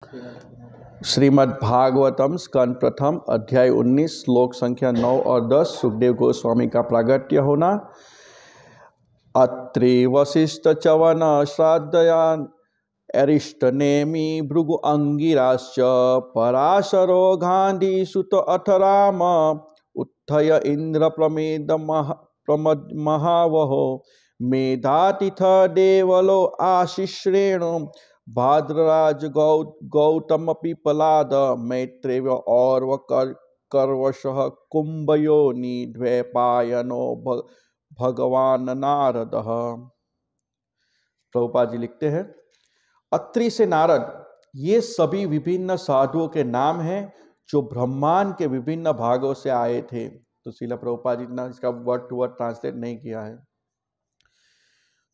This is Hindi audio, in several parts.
श्रीमद् भागवतम स्कंद प्रथम अध्याय 19 श्लोक संख्या 9 और 10 सुखदेव गोस्वामी का प्रागट्य होना। अत्रि वशिष्ठ चवन श्राद्धयान अरिष्ट नेमि भृगु अंगिराश्च पराशरो गांधी सुत अथ राम उत्थय इंद्र प्रमेद महावहो मेधातिथ देवलो आशिश्रेणु भाद्रराज गौतम पिपलाद मैत्रेय और कर्वशः कुंभयोनि द्वैपायनो भगवान नारद। प्रभुपाद जी लिखते हैं, अत्रि से नारद ये सभी विभिन्न साधुओं के नाम हैं जो ब्रह्मांड के विभिन्न भागों से आए थे। तो श्रील प्रभुपाद जी ने इसका वर्ड टू वर्ड ट्रांसलेट नहीं किया है।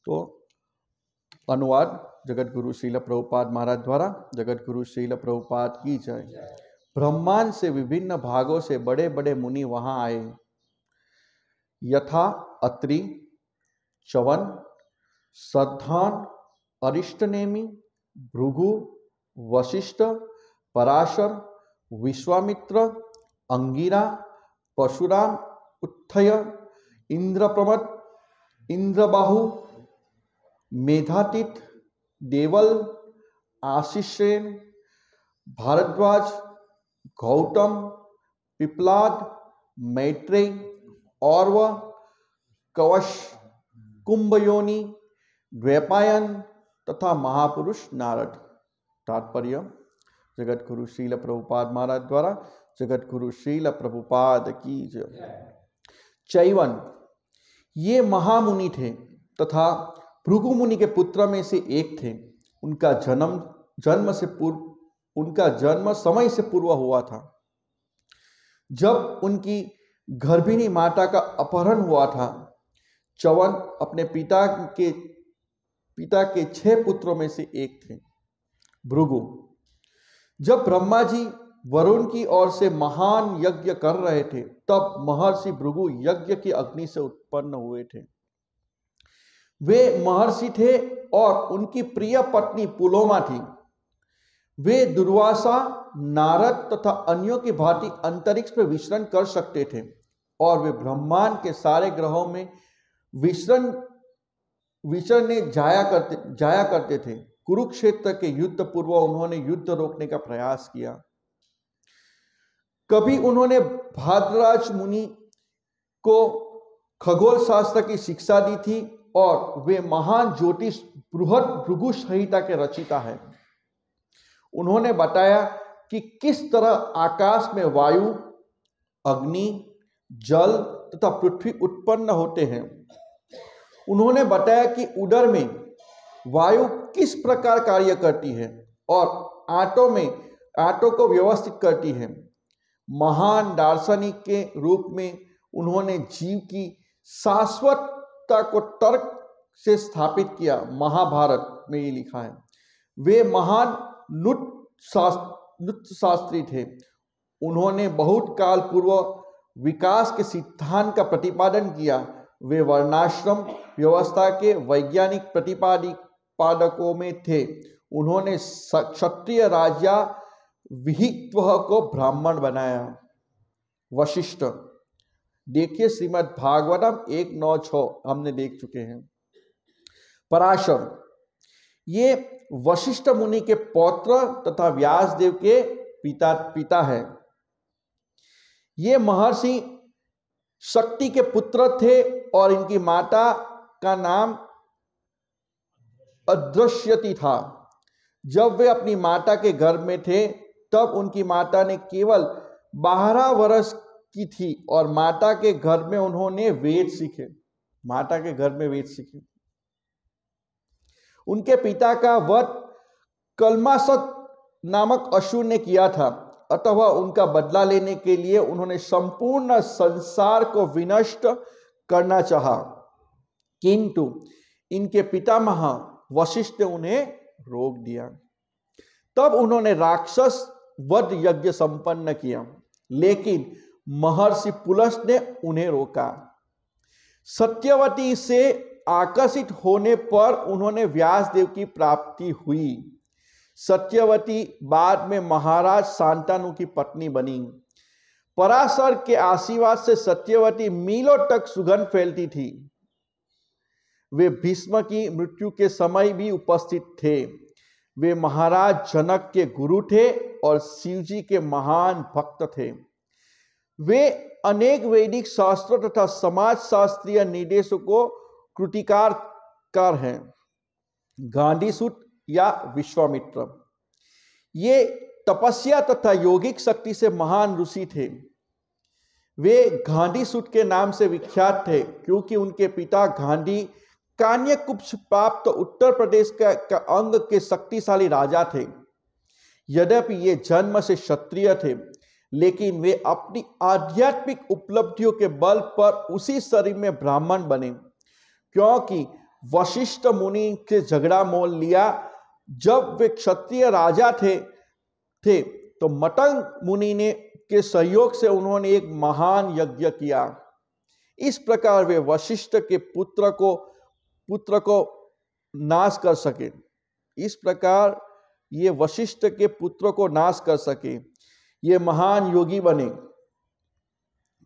तो अनुवाद जगत गुरु श्रील प्रभुपाद महाराज द्वारा। जगत गुरु श्रील प्रभुपाद की जय। ब्रह्मांड से विभिन्न भागों से बड़े बड़े मुनि वहां आए, यथा अत्रि, च्यवन, श्रद्धान, अरिष्टनेमि, भृगु, वशिष्ठ, पराशर, विश्वामित्र, अंगिरा, परशुराम, उत्थय, इंद्रप्रमद, इंद्रबाहु, मेधातिथ, देवल, आशिश्रेण, भारद्वाज, गौतम, पिपलाद, मैत्रेय, औरव, कवश, कुंभयोनि, द्वैपायन तथा महापुरुष नारद। तात्पर्य जगत गुरु श्रील प्रभुपाद महाराज द्वारा। जगत गुरु श्रील प्रभुपाद की जय। चैवन ये महामुनि थे तथा भृगु मुनि के पुत्र में से एक थे। उनका जन्म समय से पूर्व हुआ था। जब उनकी गर्भिणी माता का अपहरण हुआ था, च्यवन अपने पिता के 6 पुत्रों में से एक थे। भृगु जब ब्रह्मा जी वरुण की ओर से महान यज्ञ कर रहे थे, तब महर्षि भृगु यज्ञ की अग्नि से उत्पन्न हुए थे। वे महर्षि थे और उनकी प्रिय पत्नी पुलोमा थी। वे दुर्वासा, नारद तथा अन्यों की भांति अंतरिक्ष में विचरण कर सकते थे और वे ब्रह्मांड के सारे ग्रहों में विचरने जाया करते थे। कुरुक्षेत्र के युद्ध पूर्व उन्होंने युद्ध रोकने का प्रयास किया। कभी उन्होंने भाद्रराज मुनि को खगोल शास्त्र की शिक्षा दी थी और वे महान ज्योतिष बृहद भृगु संहिता के रचिता है। उन्होंने बताया कि किस तरह आकाश में वायु, अग्नि, जल तथा पृथ्वी उत्पन्न होते हैं। उन्होंने बताया कि उदर में वायु किस प्रकार कार्य करती है और आटों को व्यवस्थित करती है। महान दार्शनिक के रूप में उन्होंने जीव की शाश्वतता को तर्क से स्थापित किया। महाभारत में ये लिखा है। वे महान नृत्य शास्त्री थे। उन्होंने बहुत काल पूर्व विकास के सिद्धांत का प्रतिपादन किया। वे वर्णाश्रम व्यवस्था के वैज्ञानिक प्रतिपादकों में थे। उन्होंने क्षत्रिय राजा विहित्व को ब्राह्मण बनाया। वशिष्ठ देखिए श्रीमद् भागवतम 196 हमने देख चुके हैं। पराशर ये वशिष्ठ मुनि के पौत्र तथा व्यासदेव के पिता है। ये महर्षि शक्ति के पुत्र थे और इनकी माता का नाम अदृश्यति था। जब वे अपनी माता के गर्भ में थे, तब उनकी माता ने केवल 12 वर्ष की थी और माता के गर्भ में उन्होंने वेद सीखे। उनके पिता का वध कलमासत नामक असुर ने किया था, अतः उनका बदला लेने के लिए उन्होंने संपूर्ण संसार को विनष्ट करना चाहा, किंतु इनके पितामह वशिष्ठ ने उन्हें रोक दिया। तब उन्होंने राक्षस वध यज्ञ संपन्न किया, लेकिन महर्षि पुलस्त ने उन्हें रोका। सत्यवती से आकर्षित होने पर उन्होंने व्यासदेव की प्राप्ति हुई। सत्यवती बाद में महाराज शांतनु की पत्नी बनी। पराशर के आशीर्वाद से सत्यवती मीलों तक सुगंध फैलती थी। वे भीष्म की मृत्यु के समय भी उपस्थित थे। वे महाराज जनक के गुरु थे और शिवजी के महान भक्त थे। वे अनेक वैदिक शास्त्रों तथा समाज शास्त्रीय निर्देशों कृतिकार हैं। गांधीसुत या विश्वामित्र ये तपस्या तथा यौगिक शक्ति से महान ऋषि थे। वे गांधीसुत के नाम से विख्यात थे क्योंकि उनके पिता गांधी कान्यकुब्ज प्राप्त उत्तर प्रदेश का अंग के शक्तिशाली राजा थे। यद्यपि ये जन्म से क्षत्रिय थे, लेकिन वे अपनी आध्यात्मिक उपलब्धियों के बल पर उसी शरीर में ब्राह्मण बने, क्योंकि वशिष्ठ मुनि से झगड़ा मोल लिया। जब वे क्षत्रिय राजा थे तो मतंग मुनि ने के सहयोग से उन्होंने एक महान यज्ञ किया। इस प्रकार वे वशिष्ठ के पुत्र को नाश कर सके। इस प्रकार ये वशिष्ठ के पुत्र को नाश कर सके। ये महान योगी बने,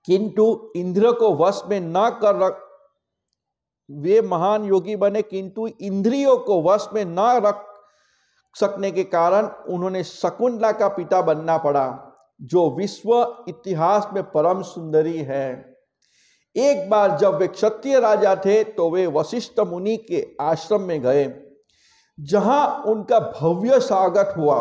किंतु इंद्र को वश में न कर वे महान योगी बने किंतु इंद्रियों को वश में न रख सकने के कारण उन्होंने शकुंतला का पिता बनना पड़ा, जो विश्व इतिहास में परम सुंदरी है। एक बार जब वे क्षत्रिय राजा थे तो वे वशिष्ठ मुनि के आश्रम में गए, जहां उनका भव्य स्वागत हुआ।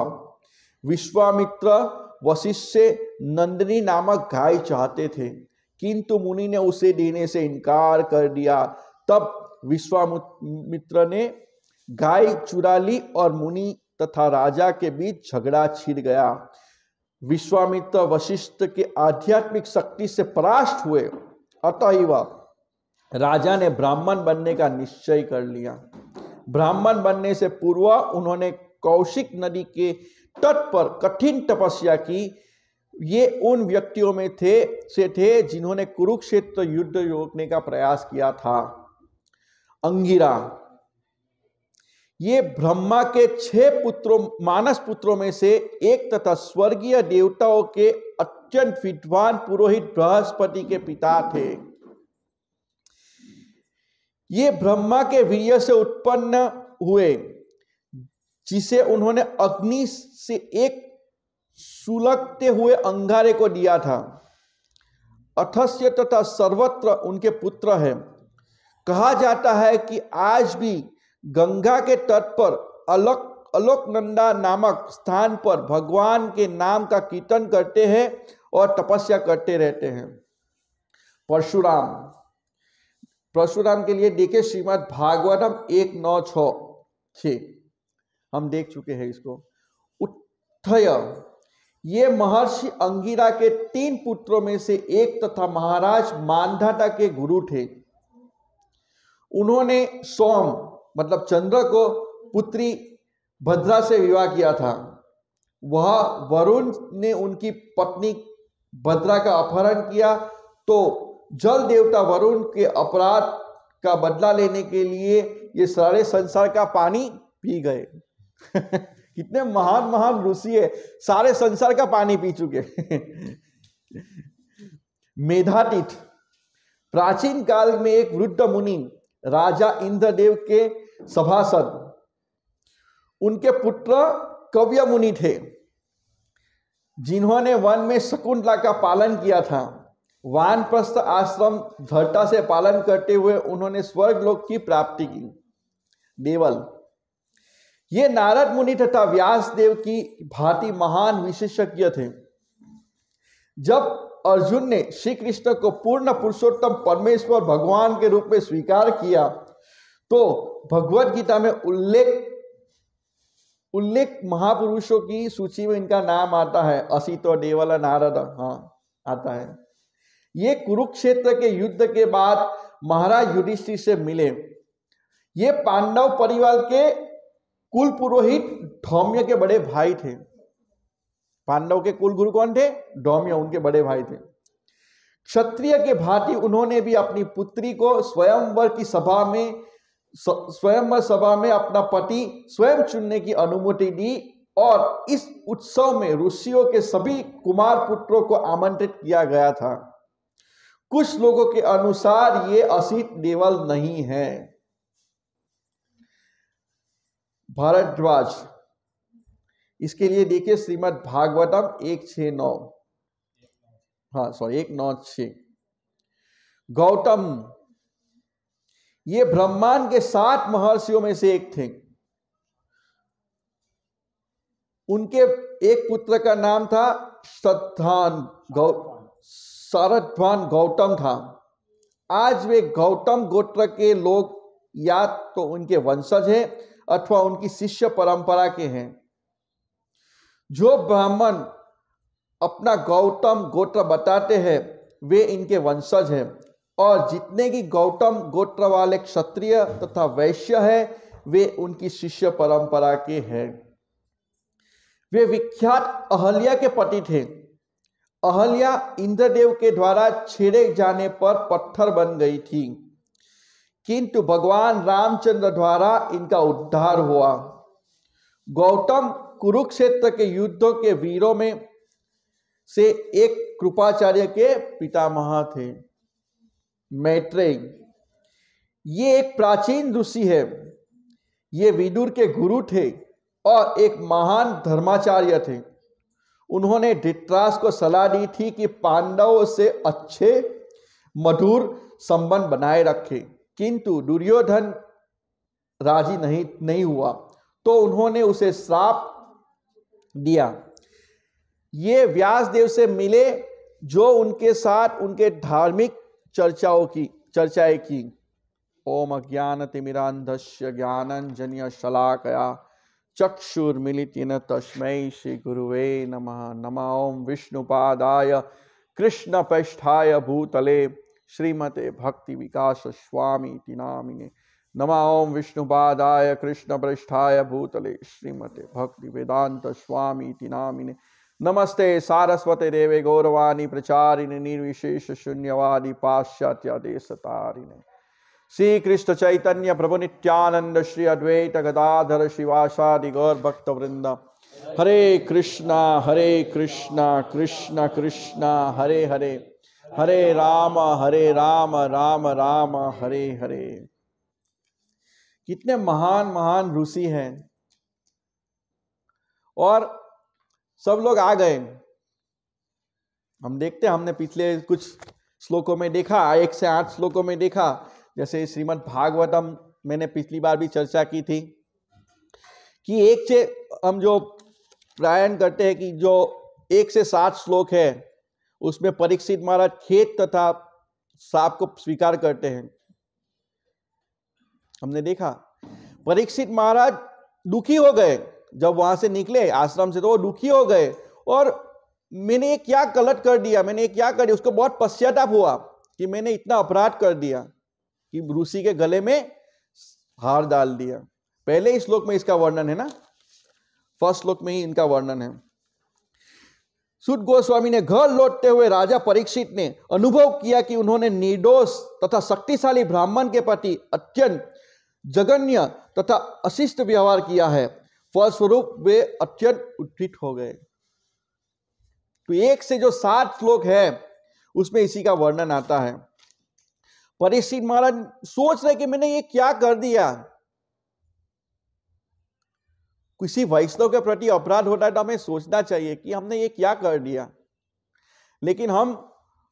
विश्वामित्र वशिष्ठ से नंदिनी नामक गाय चाहते थे, किंतु मुनि ने उसे देने से इनकार कर दिया। तब विश्वामित्र ने गाय चुरा ली और मुनि तथा राजा के बीच झगड़ा छिड़ गया। विश्वामित्र वशिष्ठ के आध्यात्मिक शक्ति से परास्त हुए, अतएव राजा ने ब्राह्मण बनने का निश्चय कर लिया। ब्राह्मण बनने से पूर्व उन्होंने कौशिक नदी के तट पर कठिन तपस्या की। ये उन व्यक्तियों में थे जिन्होंने कुरुक्षेत्र युद्ध रोकने का प्रयास किया था। अंगिरा ये ब्रह्मा के 6 मानस पुत्रों में से एक तथा स्वर्गीय देवताओं के अत्यंत विद्वान पुरोहित बृहस्पति के पिता थे। ये ब्रह्मा के वीर्य से उत्पन्न हुए, जिसे उन्होंने अग्नि से एक सुलगते हुए अंगारे को दिया था। अथस्य तथा सर्वत्र उनके पुत्र हैं। कहा जाता है कि आज भी गंगा के तट पर अलोकनंदा नामक स्थान पर भगवान के नाम का कीर्तन करते हैं और तपस्या करते रहते हैं। परशुराम के लिए देखे श्रीमद् भागवतम 1.9.6 हम देख चुके हैं इसको। उत्थय ये महर्षि अंगिरा के 3 पुत्रों में से एक तथा महाराज मानधाता के गुरु थे। उन्होंने सोम मतलब चंद्र को पुत्री भद्रा से विवाह किया था। वह वरुण ने उनकी पत्नी भद्रा का अपहरण किया, तो जल देवता वरुण के अपराध का बदला लेने के लिए ये सारे संसार का पानी पी गए। कितने महान ऋषि है, सारे संसार का पानी पी चुके। मेधातीत प्राचीन काल में एक वृद्ध मुनि राजा इंद्रदेव के सभासद, उनके पुत्र कव्य मुनि थे, जिन्होंने वन में शकुंतला का पालन किया था। वानप्रस्थ आश्रम दृढ़ता से पालन करते हुए उन्होंने स्वर्गलोक की प्राप्ति की। देवल ये नारद मुनि तथा व्यास देव की भांति महान विशेषज्ञ थे। जब अर्जुन ने श्री कृष्ण को पूर्ण पुरुषोत्तम परमेश्वर भगवान के रूप में स्वीकार किया, तो भगवत गीता में उल्लेख महापुरुषों की सूची में इनका नाम आता है। असितो देवल नारद, आता है। ये कुरुक्षेत्र के युद्ध के बाद महाराज युधिष्ठिर से मिले। ये पांडव परिवार के कुल पुरोहित धौम्य के बड़े भाई थे। पांडव के कुल गुरु कौन थे? धौम्य, उनके बड़े भाई थे। क्षत्रिय के भांति उन्होंने भी अपनी पुत्री को स्वयंवर सभा में अपना पति स्वयं चुनने की अनुमति दी और इस उत्सव में ऋषियों के सभी कुमार पुत्रों को आमंत्रित किया गया था। कुछ लोगों के अनुसार ये असित देवल नहीं है। भारद्वाज, इसके लिए देखिए श्रीमद् भागवतम 169, 196। गौतम, ये ब्रह्मांड के 7 महर्षियों में से एक थे। उनके एक पुत्र का नाम था शरद्वान गौतम था। आज वे गौतम गोत्र के लोग या तो उनके वंशज हैं अथवा उनकी शिष्य परंपरा के हैं। जो ब्राह्मण अपना गौतम गोत्र बताते हैं वे इनके वंशज हैं, और जितने की गौतम गोत्र वाले क्षत्रिय तथा वैश्य है वे उनकी शिष्य परंपरा के हैं। वे विख्यात अहल्या के पति थे। अहल्या इंद्रदेव के द्वारा छेड़े जाने पर पत्थर बन गई थी, किंतु भगवान रामचंद्र द्वारा इनका उद्धार हुआ। गौतम कुरुक्षेत्र के युद्धों के वीरों में से एक कृपाचार्य के पितामह थे। मैत्रेय, ये एक प्राचीन ऋषि है। ये विदुर के गुरु थे और एक महान धर्माचार्य थे। उन्होंने धृतराष्ट्र को सलाह दी थी कि पांडवों से अच्छे मधुर संबंध बनाए रखे, किंतु दुर्योधन राजी नहीं हुआ, तो उन्होंने उसे श्राप दिया। ये व्यासदेव से मिले, जो उनके साथ उनके धार्मिक चर्चाएं की। ओम अज्ञानतिमिरान्धस्य ज्ञानाञ्जनस्य शलाकया चक्षुर्मिलितेन तस्मै श्री गुरुवे नमः। नमः ओम विष्णुपादाय कृष्णप्रेष्ठाय भूतले श्रीमते भक्ति विकास स्वामी नामिने। नमः ओम विष्णुपादाय कृष्णप्रेष्ठाय भूतले श्रीमते भक्ति वेदांत स्वामी नामिने। नमस्ते सारस्वते देवे गौरवाणी प्रचारिणे निर्विशेष शून्यवादी पाश्चात्य देशतारिणे। श्री कृष्ण चैतन्य प्रभु नित्यानंद श्री अद्वैत गदाधर शिवासादि गौर भक्त वृंद। हरे कृष्णा कृष्णा कृष्णा हरे हरे, हरे राम राम राम हरे हरे। कितने महान महान ऋषि हैं, और सब लोग आ गए। हम देखते हैं, हमने पिछले कुछ श्लोकों में देखा, 1 से 8 श्लोकों में देखा। जैसे श्रीमद् भागवतम मैंने पिछली बार भी चर्चा की थी कि 1 से हम जो प्रायण करते हैं कि जो 1 से 7 श्लोक है उसमें परीक्षित महाराज खेत तथा सांप को स्वीकार करते हैं। हमने देखा परीक्षित महाराज दुखी हो गए जब वहां से निकले आश्रम से, तो वो दुखी हो गए और मैंने क्या गलत कर दिया, उसको बहुत पश्चाताप हुआ कि मैंने इतना अपराध कर दिया कि ऋषि के गले में हार डाल दिया। पहले ही श्लोक में इसका वर्णन है ना, फर्स्ट श्लोक में ही इनका वर्णन है। सुत गोस्वामी ने घर लौटते हुए राजा परीक्षित ने अनुभव किया कि उन्होंने निर्दोष तथा शक्तिशाली ब्राह्मण के प्रति अत्यंत जघन्य तथा अशिष्ट व्यवहार किया है। फलस्वरूप वे अत्यंत उत्थित हो गए। तो 1 से जो 7 श्लोक है उसमें इसी का वर्णन आता है। परीक्षित महाराज सोच रहे कि मैंने ये क्या कर दिया। किसी वैष्णव के प्रति अपराध होता है तो हमें सोचना चाहिए कि हमने ये क्या कर दिया, लेकिन हम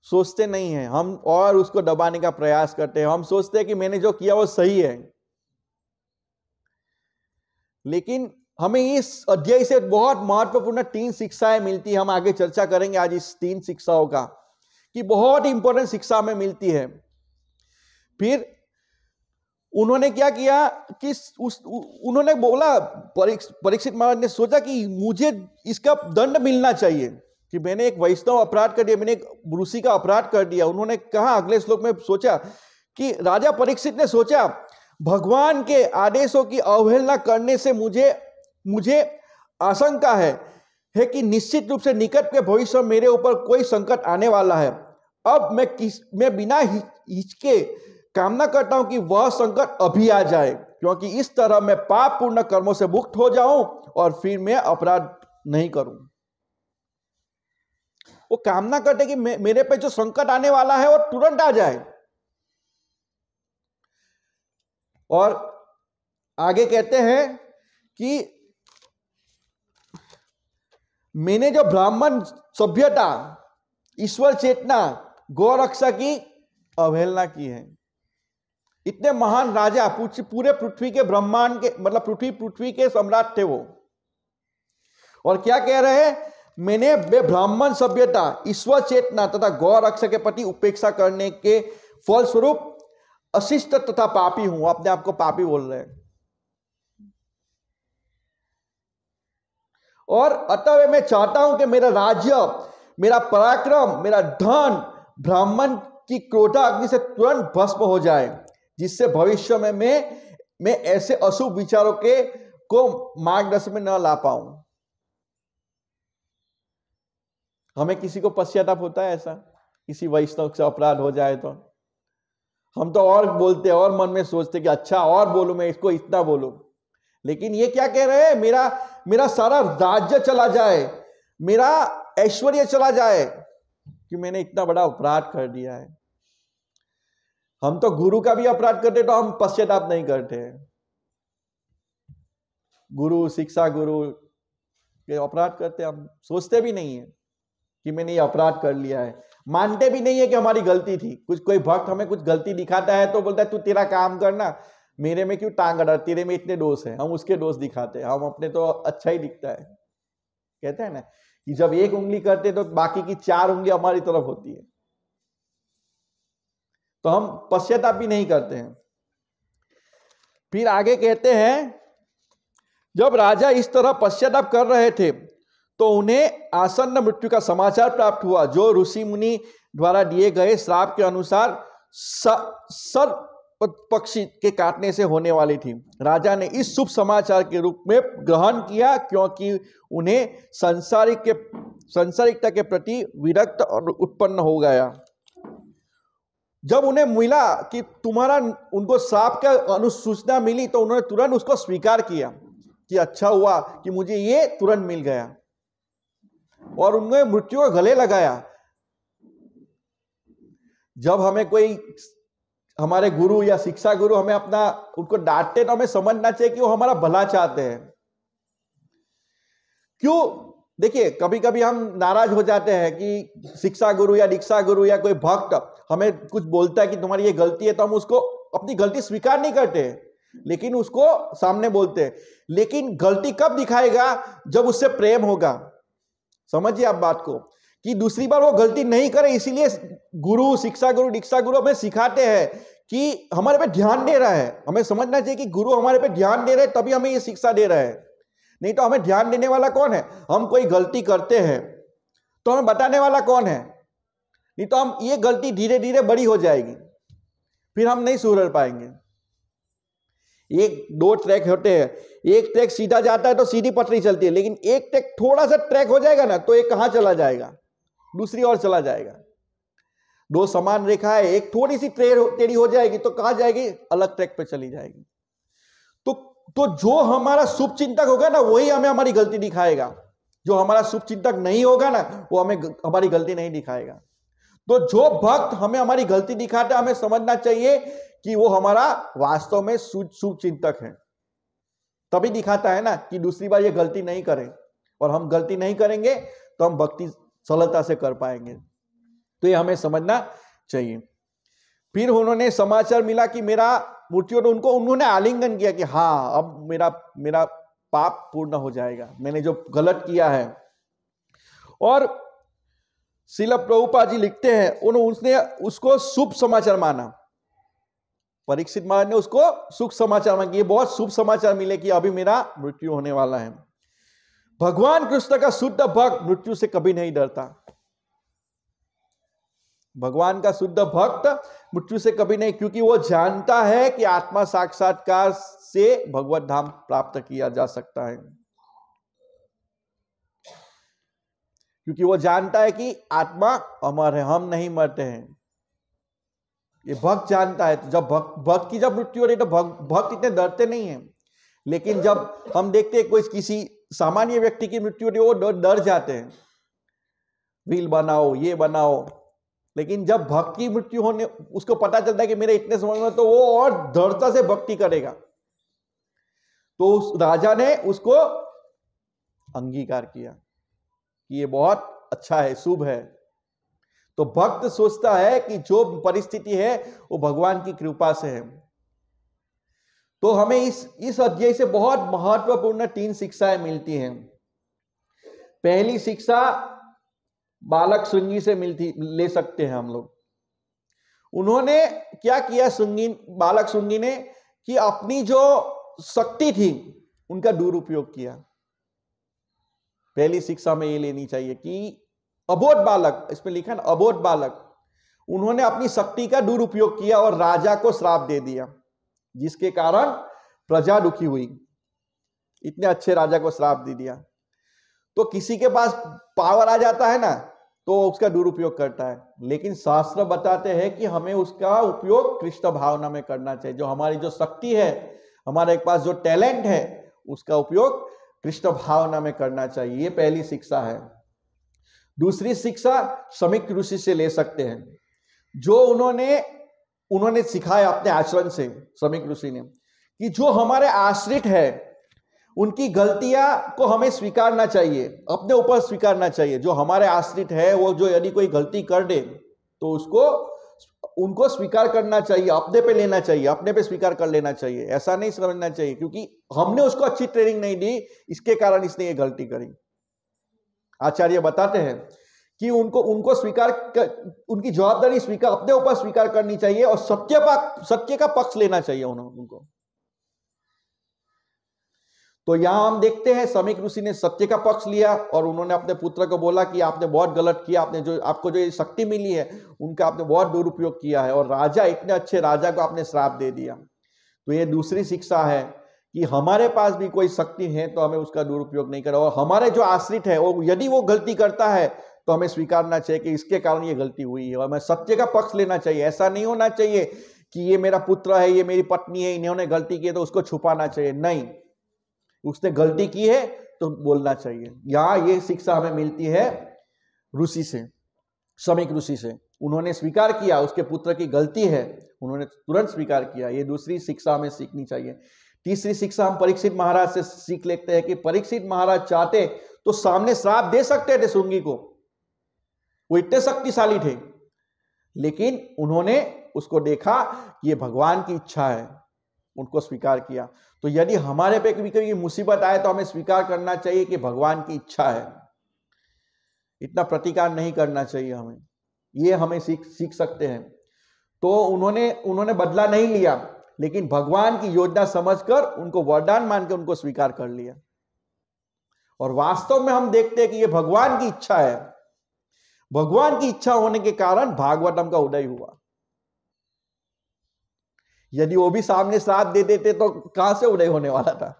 सोचते नहीं हैं, हम और उसको दबाने का प्रयास करते हैं। हम सोचते हैं कि मैंने जो किया वो सही है। लेकिन हमें इस अध्याय से बहुत महत्वपूर्ण 3 शिक्षाएं मिलती है। हम आगे चर्चा करेंगे आज इस 3 शिक्षाओं का, कि बहुत इंपॉर्टेंट शिक्षा हमें मिलती है। फिर उन्होंने क्या किया कि उन्होंने बोला, परीक्षित महाराज ने सोचा कि मुझे इसका दंड मिलना चाहिए कि मैंने एक वैष्णव अपराध कर दिया, मैंने एक ऋषि का अपराध कर दिया। उन्होंने कहा अगले श्लोक में सोचा कि राजा परीक्षित ने सोचा, भगवान के आदेशों की अवहेलना करने से मुझे आशंका है कि निश्चित रूप से निकट के भविष्य में मेरे ऊपर कोई संकट आने वाला है। अब मैं बिना हिचके कामना करता हूं कि वह संकट अभी आ जाए, क्योंकि इस तरह मैं पाप पूर्ण कर्मों से मुक्त हो जाऊं और फिर मैं अपराध नहीं करूं। वो कामना करते कि मेरे पे जो संकट आने वाला है वो तुरंत आ जाए। और आगे कहते हैं कि मैंने जो ब्राह्मण सभ्यता, ईश्वर चेतना, गौरक्षा की अवहेलना की है। इतने महान राजा, पूरे पृथ्वी के ब्रह्मांड के मतलब पृथ्वी के सम्राट थे वो, और क्या कह रहे हैं, मैंने वे ब्राह्मण सभ्यता, ईश्वर चेतना तथा गौरक्षा के प्रति उपेक्षा करने के फलस्वरूप अशिष्ट तथा पापी हूं। अपने आप को पापी बोल रहे हैं। और अतः मैं चाहता हूं कि मेरा राज्य, मेरा पराक्रम, मेरा धन ब्राह्मण की क्रोधाग्नि से तुरंत भस्म हो जाए, जिससे भविष्य में मैं ऐसे अशुभ विचारों को मार्गदर्शन में न ला पाऊं। हमें किसी को पश्चाताप होता है ऐसा, किसी वैष्णव से अपराध हो जाए तो हम तो और बोलते हैं और मन में सोचते कि अच्छा और बोलूं, मैं इसको इतना बोलूं। लेकिन ये क्या कह रहे हैं, मेरा सारा राज्य चला जाए, मेरा ऐश्वर्य चला जाए, कि मैंने इतना बड़ा अपराध कर दिया है। हम तो गुरु का भी अपराध करते तो हम पश्चाताप नहीं करते। गुरु, शिक्षा गुरु के अपराध करते, हम सोचते भी नहीं है कि मैंने ये अपराध कर लिया है, मानते भी नहीं है कि हमारी गलती थी। कोई भक्त हमें कुछ गलती दिखाता है तो बोलता है तू तेरा काम करना, मेरे में क्यों टांग अड़ा, तेरे में इतने दोष हैं। हम उसके दोष दिखाते हैं, हम अपने तो अच्छा ही दिखता है। कहते हैं ना कि जब एक उंगली करते तो बाकी की 4 उंगली हमारी तरफ होती है। तो हम पश्चाताप भी नहीं करते हैं। फिर आगे कहते हैं, जब राजा इस तरह पश्चाताप कर रहे थे तो उन्हें आसन्न मृत्यु का समाचार प्राप्त हुआ, जो ऋषि मुनि द्वारा दिए गए श्राप के अनुसार सर्प पक्षी के काटने से होने वाली थी। राजा ने इस शुभ समाचार के रूप में ग्रहण किया, क्योंकि उन्हें सांसारिकता के प्रति विरक्त और उत्पन्न हो गया। जब उन्हें मिला कि उनको श्राप का अनुसूचना मिली तो उन्होंने तुरंत उसको स्वीकार किया कि अच्छा हुआ कि मुझे ये तुरंत मिल गया, और उन्होंने मृत्यु को गले लगाया। जब हमें कोई हमारे गुरु या शिक्षा गुरु हमें उनको डांटते तो हमें समझना चाहिए कि वो हमारा भला चाहते हैं। क्यों? देखिए, कभी कभी हम नाराज हो जाते हैं कि शिक्षा गुरु या दीक्षा गुरु या कोई भक्त हमें कुछ बोलता है कि तुम्हारी ये गलती है, तो हम उसको अपनी गलती स्वीकार नहीं करते, लेकिन उसको सामने बोलते हैं। लेकिन गलती कब दिखाएगा? जब उससे प्रेम होगा। समझिए आप बात को, कि दूसरी बार वो गलती नहीं करे। इसीलिए गुरु, शिक्षा गुरु, दीक्षा गुरु हमें सिखाते हैं कि हमारे पे ध्यान दे रहा है। हमें समझना चाहिए कि गुरु हमारे पे ध्यान दे रहे हैं, तभी हमें ये शिक्षा दे रहा है। नहीं तो हमें ध्यान देने वाला कौन है? हम कोई गलती करते हैं तो हमें बताने वाला कौन है? नहीं तो हम ये गलती धीरे धीरे बड़ी हो जाएगी, फिर हम नहीं सुधर पाएंगे। 1-2 ट्रैक होते हैं, एक ट्रैक सीधा जाता है तो सीधी पटरी चलती है, लेकिन एक ट्रैक थोड़ा सा ट्रैक हो जाएगा ना तो एक कहां चला जाएगा? दूसरी ओर चला जाएगा। 2 समान रेखा है, एक थोड़ी सी टेढ़ी हो जाएगी तो कहां जाएगी? अलग ट्रैक पे चली जाएगी। तो जो हमारा शुभ चिंतक होगा ना, वही हमें हमारी गलती दिखाएगा। जो हमारा शुभ चिंतक नहीं होगा ना, वो हमें हमारी गलती नहीं दिखाएगा। तो जो भक्त हमें हमारी गलती दिखाता है, हमें समझना चाहिए कि वो हमारा वास्तव में शुभ चिंतक है। तभी दिखाता है ना कि दूसरी बार ये गलती नहीं करें, और हम गलती नहीं करेंगे तो हम भक्ति सरलता से कर पाएंगे। तो ये हमें समझना चाहिए। फिर उन्होंने समाचार मिला कि मेरा मृत्यु, उन्होंने आलिंगन किया कि हाँ, अब मेरा पाप पूर्ण हो जाएगा, मैंने जो गलत किया है। और श्रील प्रभुपाद जी लिखते हैं, उसने उसको शुभ समाचार माना। परीक्षित महाराज ने उसको शुभ समाचार माना कि ये बहुत शुभ समाचार मिले कि अभी मेरा मृत्यु होने वाला है। भगवान कृष्ण का शुद्ध भक्त मृत्यु से कभी नहीं डरता। भगवान का शुद्ध भक्त मृत्यु से कभी नहीं, क्योंकि वो जानता है कि आत्मा साक्षात्कार से भगवत धाम प्राप्त किया जा सकता है। क्योंकि वो जानता है कि आत्मा अमर है, हम नहीं मरते हैं। ये भक्त जानता है। तो जब भक्त की जब मृत्यु हो रही तो भक्त इतने डरते नहीं है, लेकिन जब हम देखते हैं कोई किसी सामान्य व्यक्ति की मृत्यु हो रही वो डर जाते हैं, व्हील बनाओ, ये बनाओ। लेकिन जब भक्त की मृत्यु होने उसको पता चलता है कि मेरे इतने समय में, तो वो और दृढ़ता से भक्ति करेगा। तो उस राजा ने उसको अंगीकार किया कि ये बहुत अच्छा है, शुभ है। तो भक्त सोचता है कि जो परिस्थिति है वो भगवान की कृपा से है। तो हमें इस अध्याय से बहुत महत्वपूर्ण 3 शिक्षाएं मिलती हैं। पहली शिक्षा बालक श्रृंगी से ले सकते हैं हम लोग। उन्होंने क्या किया, बालक श्रृंगी ने, कि अपनी जो शक्ति थी उनका दुरुपयोग किया। पहली शिक्षा में ये लेनी चाहिए कि अबोध बालक, इसमें लिखा है अबोध बालक, उन्होंने अपनी शक्ति का दुरुपयोग किया और राजा को श्राप दे दिया, जिसके कारण प्रजा दुखी हुई। इतने अच्छे राजा को श्राप दे दिया। तो किसी के पास पावर आ जाता है ना, तो उसका दुरुपयोग करता है। लेकिन शास्त्र बताते हैं कि हमें उसका उपयोग कृष्ण भावना में करना चाहिए। जो हमारी जो शक्ति है, हमारे पास जो टैलेंट है, उसका उपयोग कृष्ण भावना में करना चाहिए। ये पहली शिक्षा है। दूसरी शिक्षा समीक ऋषि से ले सकते हैं। जो उन्होंने सिखाया अपने आचरण से, समीक ऋषि ने, कि जो हमारे आश्रित है उनकी गलतियां को हमें स्वीकारना चाहिए, अपने ऊपर स्वीकारना चाहिए। जो हमारे आश्रित है वो जो यदि कोई गलती कर दे तो उनको स्वीकार करना चाहिए, अपने पे लेना चाहिए, अपने पे स्वीकार कर लेना चाहिए। ऐसा नहीं समझना चाहिए क्योंकि हमने उसको अच्छी ट्रेनिंग नहीं दी, इसके कारण इसने ये गलती करी। आचार्य बताते हैं कि उनको स्वीकार उनकी जवाबदारी अपने ऊपर स्वीकार करनी चाहिए और सत्य का पक्ष लेना चाहिए उनको। तो यहां हम देखते हैं समीक ऋषि ने सत्य का पक्ष लिया और उन्होंने अपने पुत्र को बोला कि आपने बहुत गलत किया, आपको जो ये शक्ति मिली है उनका आपने बहुत दुरुपयोग किया है। और राजा, इतने अच्छे राजा को आपने श्राप दे दिया। तो ये दूसरी शिक्षा है कि हमारे पास भी कोई शक्ति है तो हमें उसका दुरुपयोग नहीं करें। और हमारे जो आश्रित है वो यदि वो गलती करता है तो हमें स्वीकारना चाहिए कि इसके कारण ये गलती हुई है और हमें सत्य का पक्ष लेना चाहिए। ऐसा नहीं होना चाहिए कि ये मेरा पुत्र है, ये मेरी पत्नी है, इन्होंने गलती की है तो उसको छुपाना चाहिए। नहीं, उसने गलती की है तो बोलना चाहिए। यहां ये शिक्षा हमें मिलती है ऋषि से, समीक ऋषि से। उन्होंने स्वीकार किया उसके पुत्र की गलती है, उन्होंने तुरंत स्वीकार किया। ये दूसरी शिक्षा हमें सीखनी चाहिए। तीसरी शिक्षा हम परीक्षित महाराज से सीख लेते हैं कि परीक्षित महाराज चाहते तो सामने श्राप दे सकते थे श्रृंगी को, वो इतने शक्तिशाली थे। लेकिन उन्होंने उसको देखा कि ये भगवान की इच्छा है, उनको स्वीकार किया। तो यदि हमारे पे कभी कभी मुसीबत आए तो हमें स्वीकार करना चाहिए कि भगवान की इच्छा है, इतना प्रतिकार नहीं करना चाहिए हमें। ये हमें सीख सकते हैं। तो उन्होंने बदला नहीं लिया, लेकिन भगवान की योजना समझकर उनको वरदान मान के उनको स्वीकार कर लिया। और वास्तव में हम देखते हैं कि ये भगवान की इच्छा है। भगवान की इच्छा होने के कारण भागवतम का उदय हुआ। यदि वो भी सामने साथ दे देते तो कहां से उदय होने वाला था।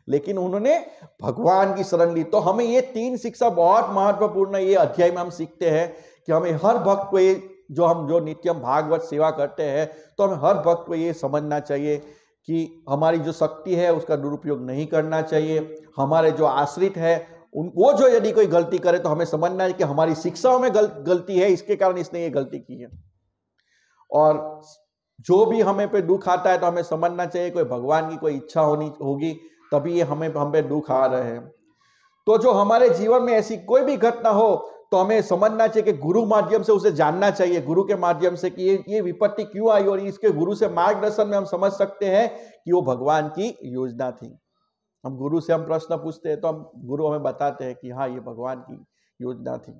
लेकिन उन्होंने भगवान की शरण ली। तो हमें ये 3 शिक्षा बहुत महत्वपूर्ण ये अध्याय में हम सीखते हैं कि हमें हर भक्त को ये जो नित्यम भागवत सेवा करते हैं, तो हमें हर भक्त को ये समझना चाहिए कि हमारी जो शक्ति है उसका दुरुपयोग नहीं करना चाहिए। हमारे जो आश्रित है वो जो यदि कोई गलती करे तो हमें समझना है कि हमारी शिक्षाओं में गलती है, इसके कारण इसने ये गलती की है। और जो भी हमें पे दुख आता है तो हमें समझना चाहिए कोई भगवान की कोई इच्छा होगी तभी ये हम पे दुख आ रहे हैं। तो जो हमारे जीवन में ऐसी कोई भी घटना हो तो हमें समझना चाहिए कि गुरु माध्यम से उसे जानना चाहिए, गुरु के माध्यम से कि ये विपत्ति क्यों आई, और इसके गुरु से मार्गदर्शन में हम समझ सकते हैं कि वो भगवान की योजना थी। हम गुरु से हम प्रश्न पूछते हैं तो गुरु हमें बताते हैं कि हाँ ये भगवान की योजना थी।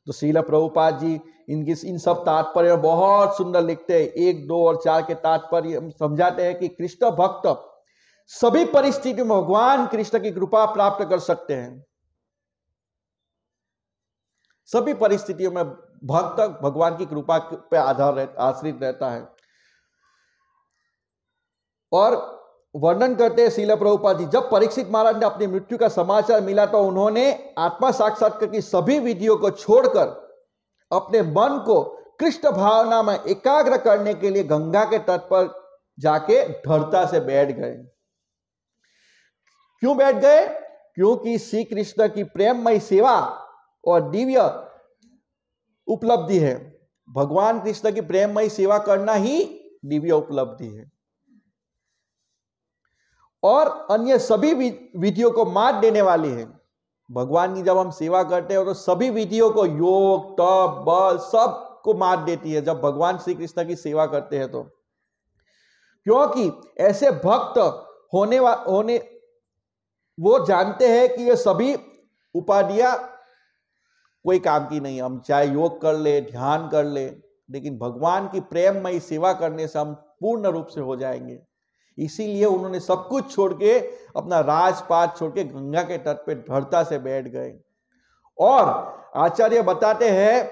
तो श्रील प्रभुपाद जी इन सब तात्पर्य बहुत सुंदर लिखते हैं। 1, 2 और 4 के तात्पर्य समझाते हैं कि कृष्ण भक्त सभी परिस्थितियों में भगवान कृष्ण की कृपा प्राप्त कर सकते हैं। सभी परिस्थितियों में भक्त भगवान की कृपा पे आश्रित रहता है। और वर्णन करते हैं श्रील प्रभुपाद जी, जब परीक्षित महाराज ने अपनी मृत्यु का समाचार मिला तो उन्होंने आत्मा साक्षात्कार की सभी विधियों को छोड़कर अपने मन को कृष्ण भावना में एकाग्र करने के लिए गंगा के तट पर जाके दृढ़ता से बैठ गए। क्यों बैठ गए? क्योंकि श्री कृष्ण की प्रेममय सेवा और दिव्य उपलब्धि है। भगवान कृष्ण की प्रेममय सेवा करना ही दिव्य उपलब्धि है। और अन्य सभी विधियों को मात देने वाली है। भगवान की जब हम सेवा करते हैं तो सभी विधियों को, योग, तप, बल, सब को मात देती है जब भगवान श्री कृष्ण की सेवा करते हैं तो। क्योंकि ऐसे भक्त होने वो जानते हैं कि ये सभी उपाधियां कोई काम की नहीं। हम चाहे योग कर ले, ध्यान कर ले, लेकिन भगवान की प्रेममयी सेवा करने से हम पूर्ण रूप से हो जाएंगे। इसीलिए उन्होंने सब कुछ छोड़ के, अपना राजपाट छोड़ के गंगा के तट पे दृढ़ता से बैठ गए। और आचार्य बताते हैं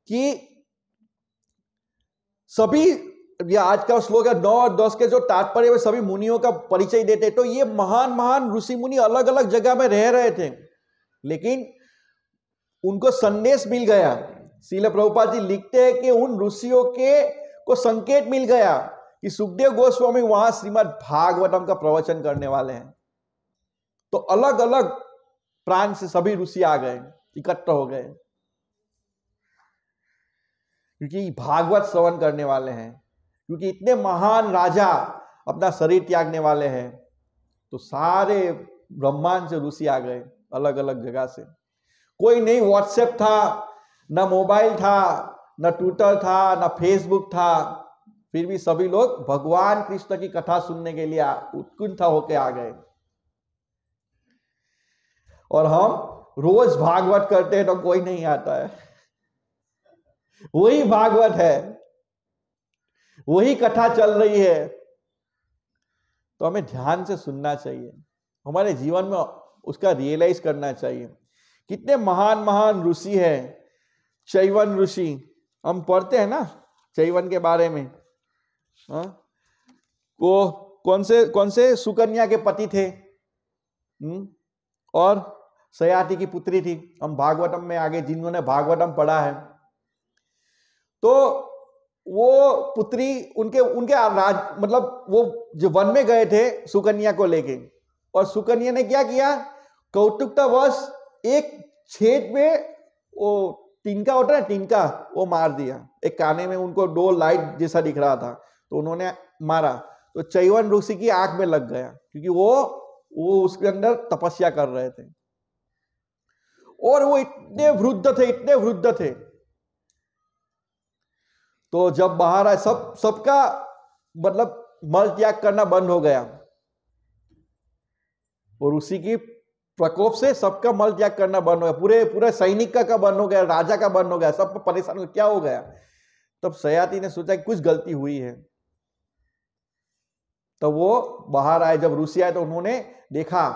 कि सभी, ये आज का श्लोक है 9 और 10 के जो तात्पर्य में सभी मुनियों का परिचय देते, तो ये महान महान ऋषि मुनि अलग अलग जगह में रह रहे थे, लेकिन उनको संदेश मिल गया। श्रील प्रभुपाद जी लिखते हैं कि उन ऋषियों को संकेत मिल गया कि सुखदेव गोस्वामी वहां श्रीमद् भागवतम का प्रवचन करने वाले हैं। तो अलग अलग प्रांत से सभी ऋषि आ गए, इकट्ठा हो गए, क्योंकि भागवत श्रवण करने वाले हैं। क्योंकि इतने महान राजा अपना शरीर त्यागने वाले हैं, तो सारे ब्रह्मांड से ऋषि आ गए अलग अलग जगह से। कोई नहीं व्हाट्सएप था, ना मोबाइल था, ना ट्विटर था, ना फेसबुक था, फिर भी सभी लोग भगवान कृष्ण की कथा सुनने के लिए उत्कंठा होकर आ गए। और हम रोज भागवत करते हैं तो कोई नहीं आता है। वही भागवत है, वही कथा चल रही है, तो हमें ध्यान से सुनना चाहिए, हमारे जीवन में उसका रियलाइज करना चाहिए। कितने महान महान ऋषि हैं। चैवन ऋषि, हम पढ़ते हैं ना चैवन के बारे में। वो कौन से सुकन्या के पति थे, और सयाति की पुत्री थी। हम भागवतम में आगे जिन्होंने भागवतम पढ़ा है, तो वो पुत्री उनके मतलब वो जो वन में गए थे सुकन्या को लेके, और सुकन्या ने क्या किया, कौतुकतावश एक छेद में वो तिनका होता है, तिनका वो मार दिया। एक काने में उनको 2 लाइट जैसा दिख रहा था, तो उन्होंने मारा, तो चैवन ऋषि की आंख में लग गया, क्योंकि वो उसके अंदर तपस्या कर रहे थे। और वो इतने वृद्ध थे। तो जब बाहर आए, सबका मतलब मल त्याग करना बंद हो गया, और उसी की प्रकोप से सबका मल त्याग करना बंद हो गया। पूरे सैनिक का बंद हो गया, राजा का बंद हो गया, सब परेशान हो, क्या हो गया। तब सयाति ने सोचा कि कुछ गलती हुई है। तब वो बाहर आए, जब ऋषि आए तो उन्होंने देखा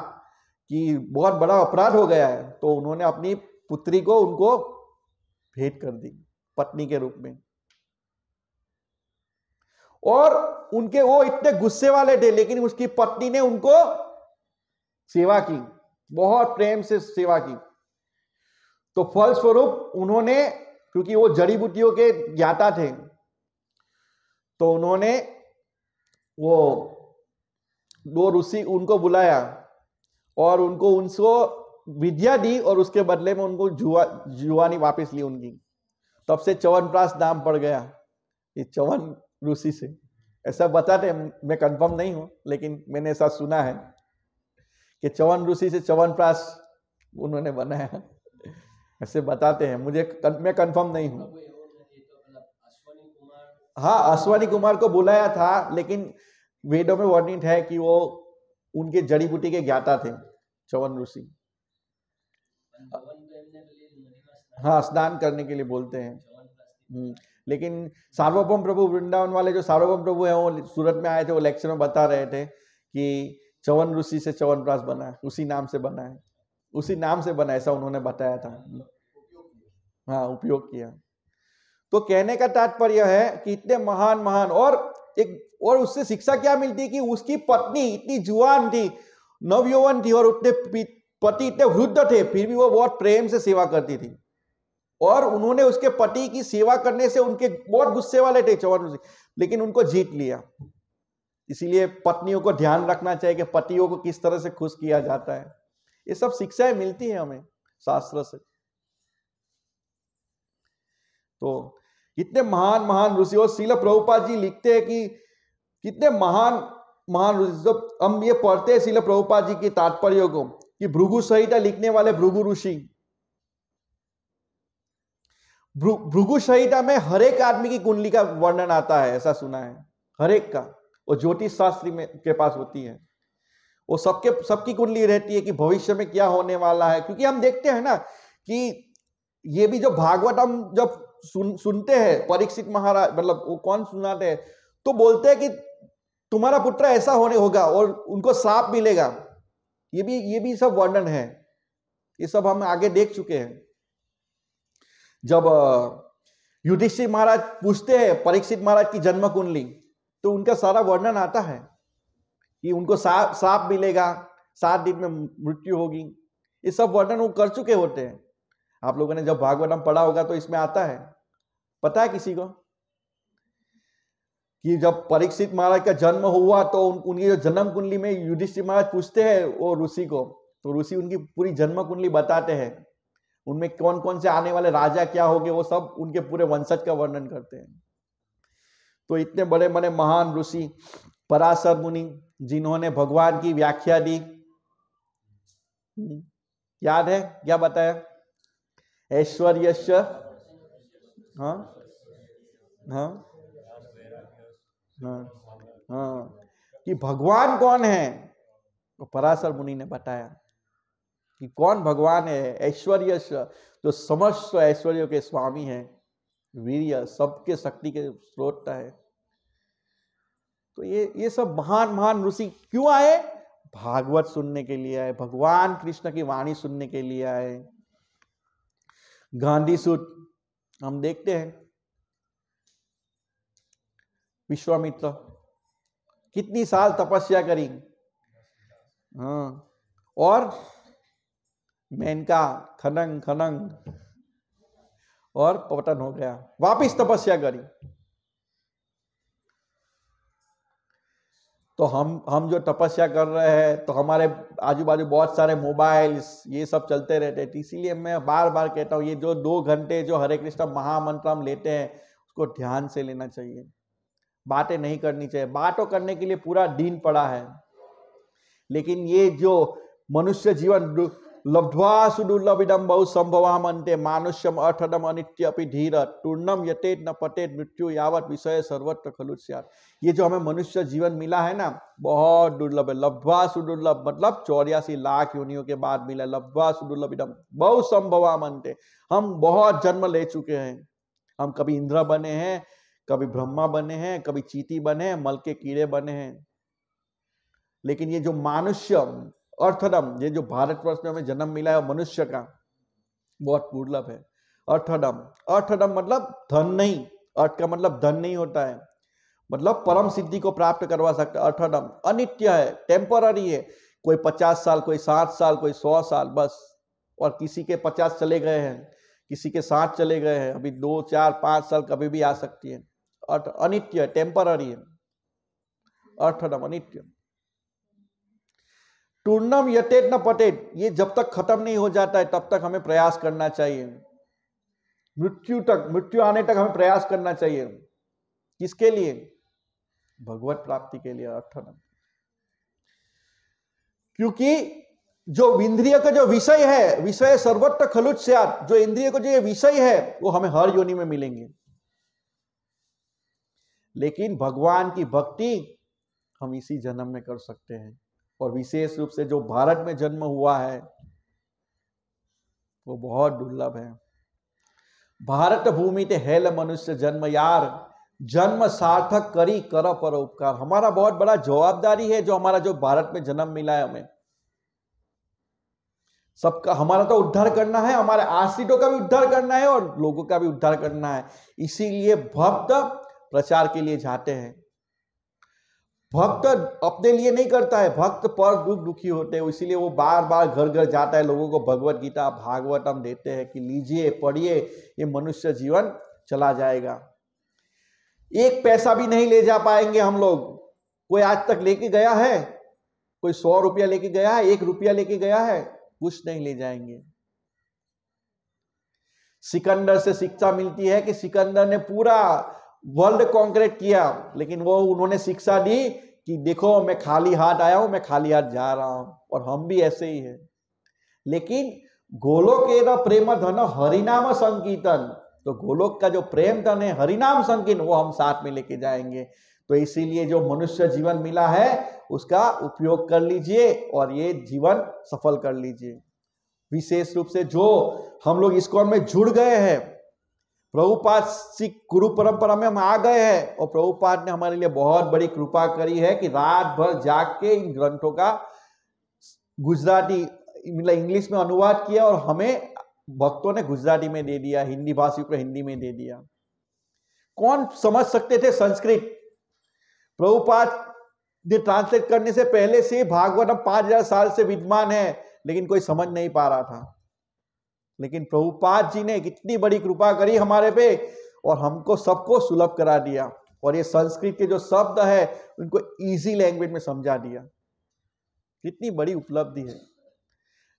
कि बहुत बड़ा अपराध हो गया है, तो उन्होंने अपनी पुत्री को उनको भेंट कर दी पत्नी के रूप में। और उनके वो इतने गुस्से वाले थे, लेकिन उसकी पत्नी ने उनको सेवा की, बहुत प्रेम से सेवा की। तो फलस्वरूप उन्होंने, क्योंकि वो जड़ी बूटियों के ज्ञाता थे, तो उन्होंने वो 2 ऋषि उनको बुलाया और उनको विद्या दी, और उसके बदले में उनको जुआनी वापस ली उनकी। तब से च्यवनप्राश नाम पड़ गया ये च्यवन ऋषि से। ऐसा बताते, मैं कंफर्म नहीं हूं, लेकिन मैंने ऐसा सुना है कि च्यवन ऋषि से च्यवनप्राश उन्होंने बनाया, ऐसे बताते हैं। मैं कंफर्म नहीं हूं। हाँ, अश्वनी कुमार को बुलाया था, लेकिन वेदों में वर्णित है कि वो उनके जड़ी बूटी के ज्ञाता थे च्यवन ऋषि। हाँ, स्नान करने के लिए बोलते हैं। लेकिन सार्वभौम प्रभु, वृंदावन वाले जो सार्वभौम प्रभु हैं, वो सूरत में आए थे, वो लेक्चर में बता रहे थे कि च्यवन ऋषि से च्यवनप्राश बना है, उसी नाम से बना है, उसी नाम से बना, ऐसा उन्होंने बताया था। हाँ, उपयोग किया। तो कहने का तात्पर्य है कि इतने महान महान, और उससे शिक्षा क्या मिलती कि उसकी पत्नी इतनी जुआन थी, नवयौवन थी, और उतने पति इतने वृद्ध थे, फिर भी वो बहुत प्रेम से सेवा करती थी। और उन्होंने उसके पति की सेवा करने से, उनके बहुत गुस्से वाले थे च्यवन ऋषि, लेकिन उनको जीत लिया। इसीलिए पत्नियों को ध्यान रखना चाहिए कि पतियों को किस तरह से खुश किया जाता है। ये सब शिक्षाएं मिलती है हमें शास्त्र से। तो इतने महान महान ऋषि, और श्रील प्रभुपाद जी लिखते हैं कि कितने महान महान ऋषि। जब हम ये पढ़ते हैं श्रील प्रभुपाद जी की तात्पर्य को, कि भृगु संहिता लिखने वाले भृगु ऋषि, भृगु संहिता में हर एक आदमी की कुंडली का वर्णन आता है, ऐसा सुना है, हर एक का। वो ज्योतिष शास्त्री में के पास होती है, वो सबकी कुंडली रहती है कि भविष्य में क्या होने वाला है। क्योंकि हम देखते हैं ना कि ये भी जो भागवत हम जब सुनते हैं, परीक्षित महाराज, मतलब वो कौन सुनाते हैं, तो बोलते हैं कि तुम्हारा पुत्र ऐसा होने होगा और उनको श्राप मिलेगा। ये भी सब वर्णन है, ये सब हम आगे देख चुके हैं। जब युधिष्ठिर महाराज पूछते हैं परीक्षित महाराज की जन्म कुंडली, तो उनका सारा वर्णन आता है कि उनको श्राप मिलेगा, 7 दिन में मृत्यु होगी। ये सब वर्णन वो कर चुके होते हैं। आप लोगों ने जब भागवतम पढ़ा होगा तो इसमें आता है। पता है किसी को कि जब परीक्षित महाराज का जन्म हुआ तो उनकी जो जन्म कुंडली में युधिष्ठिर महाराज पूछते हैं वो ऋषि को, तो ऋषि उनकी पूरी जन्म कुंडली बताते हैं। उनमें कौन कौन से आने वाले राजा क्या होंगे, वो सब उनके पूरे वंशज का वर्णन करते हैं। तो इतने बड़े बड़े महान ऋषि पराशर मुनि, जिन्होंने भगवान की व्याख्या दी, याद है क्या बताया? ऐश्वर्यस्य, हाँ हाँ हाँ हाँ, कि भगवान कौन है, तो पराशर मुनि ने बताया कि कौन भगवान है। ऐश्वर्यस्य, जो समस्त ऐश्वर्यों के स्वामी हैं, वीर्य, सबके शक्ति के स्रोत है। तो ये सब महान महान ऋषि क्यों आए? भागवत सुनने के लिए आए, भगवान कृष्ण की वाणी सुनने के लिए आए। गांधी सूत हम देखते हैं, विश्वामित्र कितनी साल तपस्या करी, हाँ, और मेनका खनंग खनंग और पतन हो गया, वापिस तपस्या करी। तो हम जो तपस्या कर रहे हैं, तो हमारे आजू बाजू बहुत सारे मोबाइल्स ये सब चलते रहते हैं। इसीलिए मैं बार बार कहता हूँ, ये जो 2 घंटे जो हरे कृष्ण महामंत्र हम लेते हैं, उसको ध्यान से लेना चाहिए। बातें नहीं करनी चाहिए, बातों करने के लिए पूरा दिन पड़ा है। लेकिन ये जो मनुष्य जीवन लब्ध्वा सुदुर्लभिदं बहु संभवामन्ते मानुष्यम अर्थदम अनित्यपि धीर तूर्णम यतेत न पतेत मृत्यु यावत विषय सर्वत्र खलु स्यात्। ये जो हमें मनुष्य जीवन मिला है ना, बहुत दुर्लभ है। लब्ध्वा सुदुर्लभ मतलब 84 लाख योनियों के बाद मिला। लब्ध्वा सुदुर्लभिदं बहु संभवामन्ते, हम बहुत जन्म ले चुके हैं। हम कभी इंद्र बने हैं, कभी ब्रह्मा बने हैं, कभी चींटी बने हैं, मल के कीड़े बने हैं। लेकिन ये जो मानुष्य अर्थदम, ये जो भारतवर्ष में हमें जन्म मिला है मनुष्य का, बहुत दुर्लभ है। अर्थदम, अर्थदम मतलब धन नहीं, अर्थ का मतलब धन नहीं होता है, मतलब परम सिद्धि को प्राप्त करवा सकता है। अर्थदम अनित्य है, टेम्पररी है। कोई 50 साल, कोई 60 साल, कोई 100 साल बस। और किसी के 50 चले गए हैं, किसी के 60 चले गए हैं, अभी 2, 4, 5 साल कभी भी आ सकती है। अर्थ अनित्य, टेम्पररी है। अर्थदम अनित्य। टूर्णम यतेत न पतेत, ये जब तक खत्म नहीं हो जाता है तब तक हमें प्रयास करना चाहिए। मृत्यु आने तक हमें प्रयास करना चाहिए। किसके लिए? भगवत प्राप्ति के लिए। अर्थदम, क्योंकि जो इंद्रिय का जो विषय है, विषय सर्वत्र खलु स्यात्, जो इंद्रिय को जो ये विषय है वो हमें हर योनि में मिलेंगे। लेकिन भगवान की भक्ति हम इसी जन्म में कर सकते हैं। और विशेष रूप से जो भारत में जन्म हुआ है वो बहुत दुर्लभ है। भारत भूमि ते हेल मनुष्य जन्म यार, जन्म सार्थक करी कर परोपकार। हमारा बहुत बड़ा जवाबदारी है जो हमारा जो भारत में जन्म मिला है, हमें सबका, हमारा तो उद्धार करना है, हमारे आश्रितों का भी उद्धार करना है और लोगों का भी उद्धार करना है। इसीलिए भक्त प्रचार के लिए जाते हैं। भक्त अपने लिए नहीं करता है, भक्त पर दुखी होते हैं, इसीलिए वो बार बार घर घर जाता है, लोगों को भगवत गीता भागवतम देते हैं कि लीजिए पढ़िए, ये मनुष्य जीवन चला जाएगा। एक पैसा भी नहीं ले जा पाएंगे हम लोग। कोई आज तक लेके गया है? कोई 100 रुपया लेके गया है? 1 रुपया लेके गया है? कुछ नहीं ले जाएंगे। सिकंदर से शिक्षा मिलती है कि सिकंदर ने पूरा वर्ल्ड कॉन्करेट किया, लेकिन वो उन्होंने शिक्षा दी कि देखो मैं खाली हाथ आया हूं, मैं खाली हाथ जा रहा हूं, और हम भी ऐसे ही हैं। लेकिन गोलोक एव प्रेम धन हरिनाम संकीर्तन, तो गोलोक का जो प्रेम धन है हरिनाम संकीर्तन, वो हम साथ में लेके जाएंगे। तो इसीलिए जो मनुष्य जीवन मिला है उसका उपयोग कर लीजिए और ये जीवन सफल कर लीजिए। विशेष रूप से जो हम लोग इस्कॉन में जुड़ गए हैं, प्रभुपाद सिख गुरु परंपरा में हम आ गए हैं, और प्रभुपाद ने हमारे लिए बहुत बड़ी कृपा करी है कि रात भर जाग के इन ग्रंथों का गुजराती मतलब इंग्लिश में अनुवाद किया, और हमें भक्तों ने गुजराती में दे दिया, हिंदी भाषी को हिंदी में दे दिया। कौन समझ सकते थे संस्कृत? प्रभुपाद ने ट्रांसलेट करने से पहले से भागवतम 5000 साल से विद्यमान है, लेकिन कोई समझ नहीं पा रहा था। लेकिन प्रभुपाद जी ने कितनी बड़ी कृपा करी हमारे पे, और हमको सबको सुलभ करा दिया, और ये संस्कृत के जो शब्द है उनको इजी लैंग्वेज में समझा दिया। कितनी बड़ी उपलब्धि है।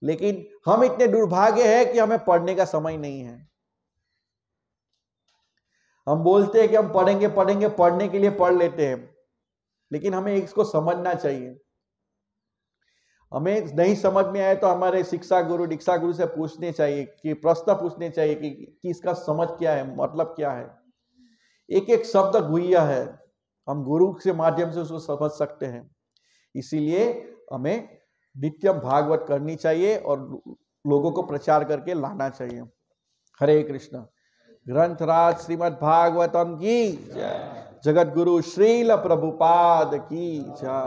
लेकिन हम इतने दुर्भाग्य है कि हमें पढ़ने का समय नहीं है। हम बोलते हैं कि हम पढ़ेंगे पढ़ेंगे, पढ़ने के लिए पढ़ लेते हैं, लेकिन हमें इसको समझना चाहिए। हमें नहीं समझ में आए तो हमारे शिक्षा गुरु दीक्षा गुरु से पूछने चाहिए, कि प्रश्न पूछने चाहिए कि इसका समझ क्या है, मतलब क्या है। एक एक शब्द गुह्य है, हम गुरु के माध्यम से उसको समझ सकते हैं। इसीलिए हमें नित्यम भागवत करनी चाहिए और लोगों को प्रचार करके लाना चाहिए। हरे कृष्ण। ग्रंथराज श्रीमद् भागवतम की जय। जगत गुरु श्रील प्रभुपाद की जय।